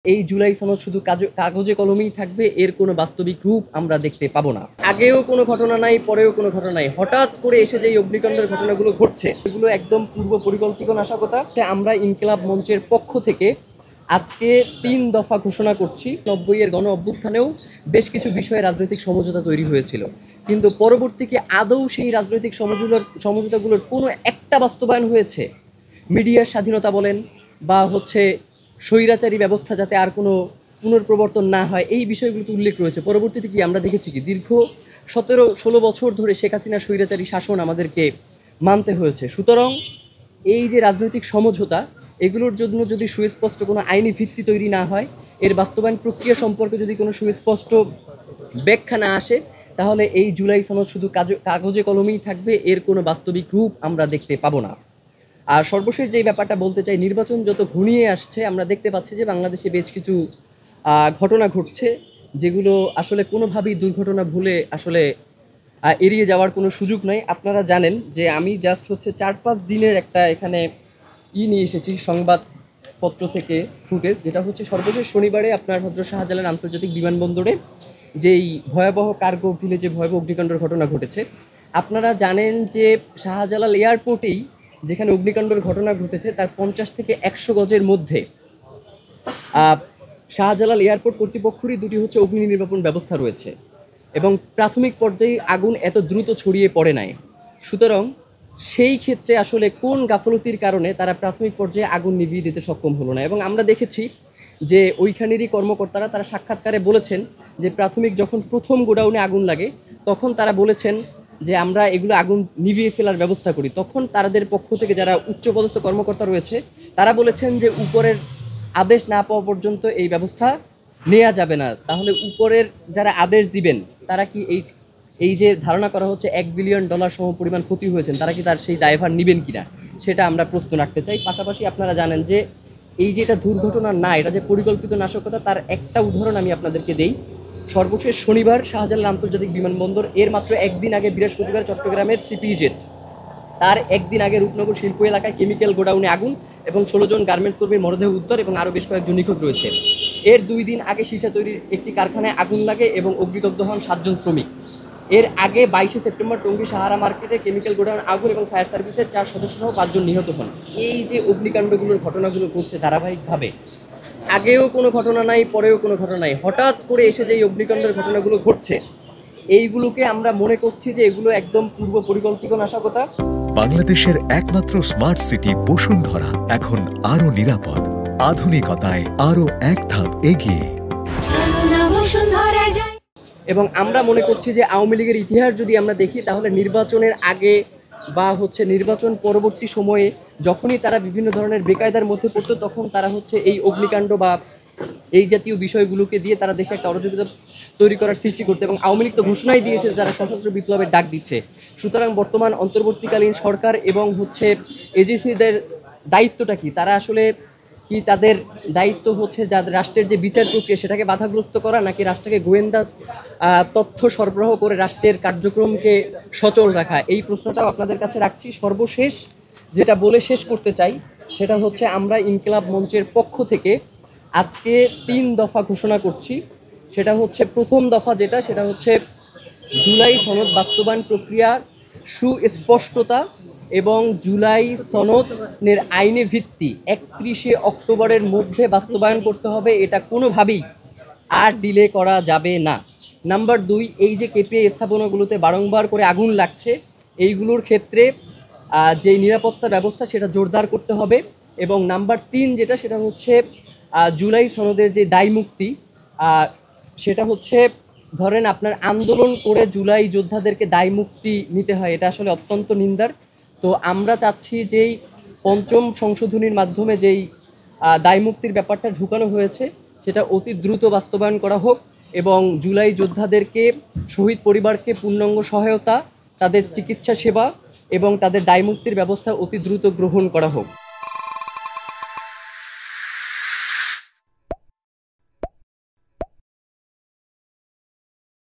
এই জুলাই সনদ শুধু কাগজে কলমেই থাকবে, এর কোনো বাস্তবিক রূপ আমরা দেখতে পাবো না। আগেও কোনো ঘটনা নাই, পরেও কোনো ঘটনা নাই, হঠাৎ করে এসে যে অগ্নিকাণ্ডের ঘটনাগুলো ঘটছে এগুলো একদম পূর্ব পরিকল্পিত নাশকতা। আমরা ইনকিলাব মঞ্চের পক্ষ থেকে আজকে ৩ দফা ঘোষণা করছি। ৯০-এর গণ অভ্যুত্থানেও বেশ কিছু বিষয়ে রাজনৈতিক সমঝোতা তৈরি হয়েছিল, কিন্তু পরবর্তীতে আদৌ সেই রাজনৈতিক সমঝোতাগুলোর কোনো একটা বাস্তবায়ন হয়েছে? মিডিয়ার স্বাধীনতা বলেন বা স্বৈরাচারী ব্যবস্থা যাতে আর কোনো পুনর্প্রবর্তন না হয়, এই বিষয়গুলোতে উল্লেখ রয়েছে। পরবর্তীতে কি আমরা দেখেছি কি দীর্ঘ ১৭-১৬ বছর ধরে শেখ হাসিনার স্বৈরাচারী শাসন আমাদেরকে মানতে হয়েছে। সুতরাং এই যে রাজনৈতিক সমঝোতা, এগুলোর জন্য যদি সুস্পষ্ট কোনো আইনি ভিত্তি তৈরি না হয়, এর বাস্তবায়ন প্রক্রিয়া সম্পর্কে যদি কোনো সুস্পষ্ট ব্যাখ্যা না আসে, তাহলে এই জুলাই সনদ শুধু কাগজে কলমেই থাকবে, এর কোনো বাস্তবিক রূপ আমরা দেখতে পাবো না। আর সর্বশেষ যেই ব্যাপারটা বলতে চাই, নির্বাচন যত ঘনিয়ে আসছে আমরা দেখতে পাচ্ছি যে বাংলাদেশে বেশ কিছু ঘটনা ঘটছে, যেগুলো আসলে কোনোভাবেই দুর্ঘটনা ভুলে আসলে এড়িয়ে যাওয়ার কোনো সুযোগ নাই। আপনারা জানেন যে আমি জাস্ট ৪-৫ দিনের একটা এখানে নিয়ে এসেছি সংবাদপত্র থেকে ফুটেজ, যেটা সর্বশেষ শনিবারে আপনার হযরত শাহজালাল আন্তর্জাতিক বিমানবন্দরে যেই ভয়াবহ কার্গো ভিলেজে ভয়াবহ অগ্নিকাণ্ডের ঘটনা ঘটেছে। আপনারা জানেন যে শাহজালাল এয়ারপোর্টেই যেখানে অগ্নিকাণ্ডের ঘটনা ঘটেছে তার ৫০ থেকে ১০০ গজের মধ্যে শাহজালাল এয়ারপোর্ট কর্তৃপক্ষেরই দুটি অগ্নি নির্বাপন ব্যবস্থা রয়েছে, এবং প্রাথমিক পর্যায়ে আগুন এত দ্রুত ছড়িয়ে পড়ে নাই। সুতরাং সেই ক্ষেত্রে আসলে কোন গাফলতির কারণে তারা প্রাথমিক পর্যায়ে আগুন নিভিয়ে দিতে সক্ষম হলো না। এবং আমরা দেখেছি যে ওইখানেরই কর্মকর্তারা তারা সাক্ষাৎকারে বলেছেন যে প্রাথমিক যখন প্রথম গোডাউনে আগুন লাগে তখন তারা বলেছেন যে আমরা এগুলো আগুন নিভিয়ে ফেলার ব্যবস্থা করি। তখন তাদের পক্ষ থেকে যারা উচ্চপদস্থ কর্মকর্তা রয়েছে তারা বলেছেন যে উপরের আদেশ না পাওয়া পর্যন্ত এই ব্যবস্থা নেওয়া যাবে না। তাহলে উপরের যারা আদেশ দিবেন তারা কি এই যে ধারণা করা হচ্ছে $1 বিলিয়ন সম পরিমাণ ক্ষতি হয়েছেন, তারা কি তার সেই দায়ভার নেবেন কিনা, সেটা আমরা প্রশ্ন রাখতে চাই। পাশাপাশি আপনারা জানেন যে এই যে এটা দুর্ঘটনা না, এটা যে পরিকল্পিত নাশকতা, তার একটা উদাহরণ আমি আপনাদেরকে দেই। সর্বশেষ শনিবার শাহজালাল আন্তর্জাতিক বিমানবন্দর, এর মাত্র একদিন আগে বৃহস্পতিবার চট্টগ্রামের সিপিজেড, তার একদিন আগে রূপনগর শিল্প এলাকায় কেমিক্যাল গোডাউনে আগুন এবং ১৬ জন গার্মেন্টস কর্মীর মরদেহ উদ্ধার এবং আরও বেশ কয়েকজন নিখোঁজ রয়েছে। এর ২ দিন আগে সীসা তৈরির একটি কারখানায় আগুন লাগে এবং অগ্নিদগ্ধ হন ৭ জন শ্রমিক। এর আগে ২২শে সেপ্টেম্বর টঙ্গী সাহারা মার্কেটে কেমিক্যাল গোডাউন আগুন এবং ফায়ার সার্ভিসের ৪ সদস্য সহ ৫ জন নিহত হন। এই যে অগ্নিকাণ্ডগুলোর ঘটনাগুলো ঘটছে ধারাবাহিকভাবে, আগেও কোনো ঘটনা নাই, পরেও কোনো ঘটনা নাই, হঠাৎ করে এসে যে অগ্নিকাণ্ডের ঘটনাগুলো ঘটছে, এইগুলোকে আমরা মনে করছি যে এগুলো একদম পূর্ব পরিকল্পিত নাশকতা। বাংলাদেশের একমাত্র স্মার্ট সিটি বসুন্ধরা এখন আরো নিরাপদ, আধুনিকতায় আরো এক ধাপ এগিয়ে। এবং আমরা মনে করছি যে আওয়ামী লীগের ইতিহাস যদি আমরা দেখি, তাহলে নির্বাচনের আগে বা নির্বাচন পরবর্তী সময়ে যখনই তারা বিভিন্ন ধরনের বেকায়দার মধ্যে পড়তো, তখন তারা এই অগ্নিকাণ্ড বা এই জাতীয় বিষয়গুলোকে দিয়ে তারা দেশে একটা অরাজকতা তৈরি করার সৃষ্টি করতে, এবং আওয়ামী লীগ তো ঘোষণাই দিয়েছে তারা সশস্ত্র বিপ্লবের ডাক দিচ্ছে। সুতরাং বর্তমান অন্তর্বর্তীকালীন সরকার এবং এজেন্সিদের দায়িত্বটা কি? তারা আসলে কি তাদের দায়িত্ব যাদের রাষ্ট্রের যে বিচার প্রক্রিয়া সেটাকে বাধাগ্রস্ত করা, নাকি রাষ্ট্রকে গোয়েন্দা তথ্য সরবরাহ করে রাষ্ট্রের কার্যক্রমকে সচল রাখা? এই প্রশ্নটাও আপনাদের কাছে রাখছি। সর্বশেষ যেটা বলে শেষ করতে চাই সেটা আমরা ইনকিলাব মঞ্চের পক্ষ থেকে আজকে ৩ দফা ঘোষণা করছি। সেটা প্রথম দফা যেটা, সেটা জুলাই সনদ বাস্তবায়ন প্রক্রিয়ার সুস্পষ্টতা এবং জুলাই সনদের আইনি ভিত্তি ৩১শে অক্টোবরের মধ্যে বাস্তবায়ন করতে হবে, এটা কোনোভাবেই আর ডিলে করা যাবে না। নাম্বার ২, এই যে কেপিআই স্থাপনাগুলোতে বারংবার করে আগুন লাগছে, এইগুলোর ক্ষেত্রে যে নিরাপত্তা ব্যবস্থা সেটা জোরদার করতে হবে। এবং নাম্বার ৩ যেটা, সেটা জুলাই সনদের যে দায়মুক্তি, সেটা ধরেন আপনার আন্দোলন করে জুলাই যোদ্ধাদেরকে দায়মুক্তি নিতে হয়, এটা আসলে অত্যন্ত নিন্দার। তো আমরা চাচ্ছি যেই ৫ম সংশোধনীর মাধ্যমে যেই দায়মুক্তির ব্যাপারটা ঢুকানো হয়েছে সেটা অতি দ্রুত বাস্তবায়ন করা হোক, এবং জুলাই যোদ্ধাদেরকে, শহীদ পরিবারকে পূর্ণাঙ্গ সহায়তা, তাদের চিকিৎসা সেবা এবং তাদের দায়মুক্তির ব্যবস্থা অতি দ্রুত গ্রহণ করা হোক।